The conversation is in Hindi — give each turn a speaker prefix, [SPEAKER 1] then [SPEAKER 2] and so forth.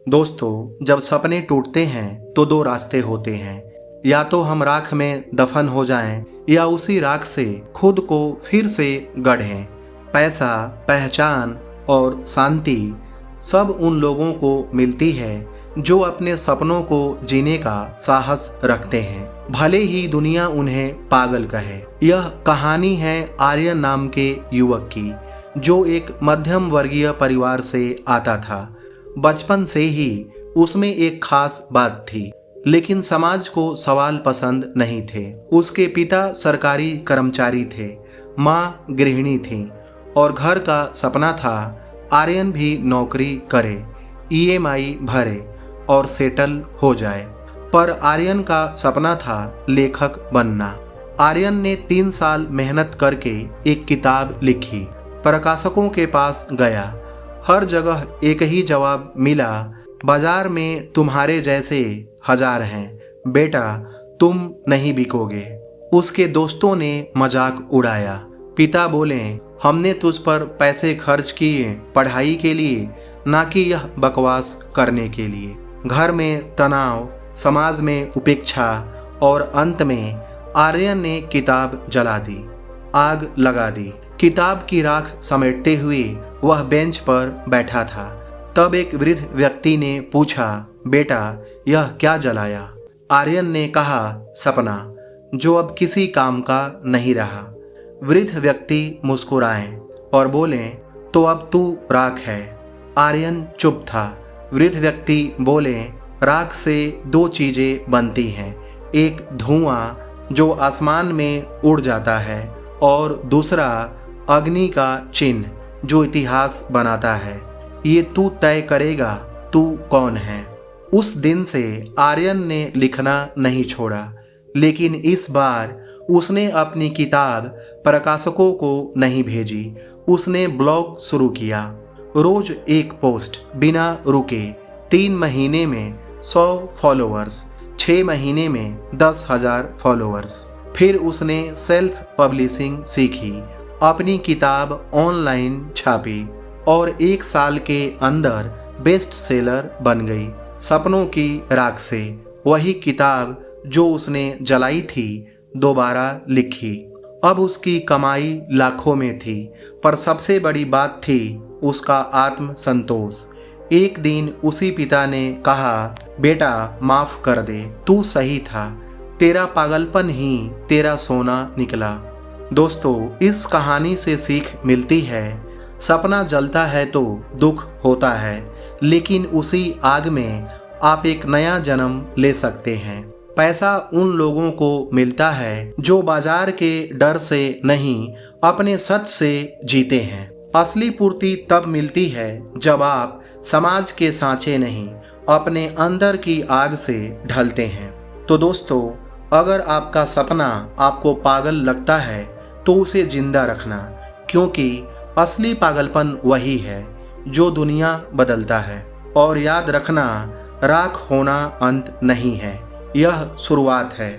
[SPEAKER 1] दोस्तों, जब सपने टूटते हैं तो दो रास्ते होते हैं। या तो हम राख में दफन हो जाएं या उसी राख से खुद को फिर से गढ़ें। पैसा, पहचान और शांति सब उन लोगों को मिलती है जो अपने सपनों को जीने का साहस रखते हैं, भले ही दुनिया उन्हें पागल कहे। यह कहानी है आर्यन नाम के युवक की, जो एक मध्यम वर्गीय परिवार से आता था। बचपन से ही उसमें एक खास बात थी, लेकिन समाज को सवाल पसंद नहीं थे। उसके पिता सरकारी कर्मचारी थे, माँ गृहिणी थी और घर का सपना था आर्यन भी नौकरी करे, ईएमआई भरे और सेटल हो जाए। पर आर्यन का सपना था लेखक बनना। आर्यन ने 3 साल मेहनत करके एक किताब लिखी, प्रकाशकों के पास गया। हर जगह एक ही जवाब मिला, बाजार में तुम्हारे जैसे हजार हैं, बेटा तुम नहीं बिकोगे। उसके दोस्तों ने मजाक उड़ाया। पिता बोले, हमने तुझ पर पैसे खर्च किए पढ़ाई के लिए, ना कि यह बकवास करने के लिए। घर में तनाव, समाज में उपेक्षा और अंत में आर्यन ने किताब जला दी, आग लगा दी। किताब की राख समेटते हुए वह बेंच पर बैठा था। तब एक वृद्ध व्यक्ति ने पूछा, बेटा यह क्या जलाया? आर्यन ने कहा, सपना, जो अब किसी काम का नहीं रहा। वृद्ध व्यक्ति मुस्कुराए और बोले, तो अब तू राख है। आर्यन चुप था। वृद्ध व्यक्ति बोले, राख से 2 चीजें बनती हैं, एक धुआं जो आसमान में उड़ जाता है और दूसरा अग्नि का चिन्ह जो इतिहास बनाता है। ये तू तय करेगा तू कौन है। उस दिन से आर्यन ने लिखना नहीं छोड़ा, लेकिन इस बार उसने अपनी किताब प्रकाशकों को नहीं भेजी। उसने ब्लॉग शुरू किया, रोज एक पोस्ट बिना रुके। 3 महीने में 100 फॉलोअर्स, 6 महीने में 10,000 फॉलोअर्स। फिर उसने सेल्फ पब्लिशिंग सीखी, अपनी किताब ऑनलाइन छापी और 1 साल के अंदर बेस्ट सेलर बन गई। सपनों की राख से वही किताब जो उसने जलाई थी दोबारा लिखी। अब उसकी कमाई लाखों में थी, पर सबसे बड़ी बात थी उसका आत्म संतोष। एक दिन उसी पिता ने कहा, बेटा माफ कर दे, तू सही था, तेरा पागलपन ही तेरा सोना निकला। दोस्तों, इस कहानी से सीख मिलती है, सपना जलता है तो दुख होता है, लेकिन उसी आग में आप एक नया जन्म ले सकते हैं। पैसा उन लोगों को मिलता है जो बाजार के डर से नहीं, अपने सच से जीते हैं। असली पूर्ति तब मिलती है जब आप समाज के सांचे नहीं, अपने अंदर की आग से ढलते हैं। तो दोस्तों, अगर आपका सपना आपको पागल लगता है तो उसे जिंदा रखना, क्योंकि असली पागलपन वही है जो दुनिया बदलता है। और याद रखना, राख होना अंत नहीं है, यह शुरुआत है।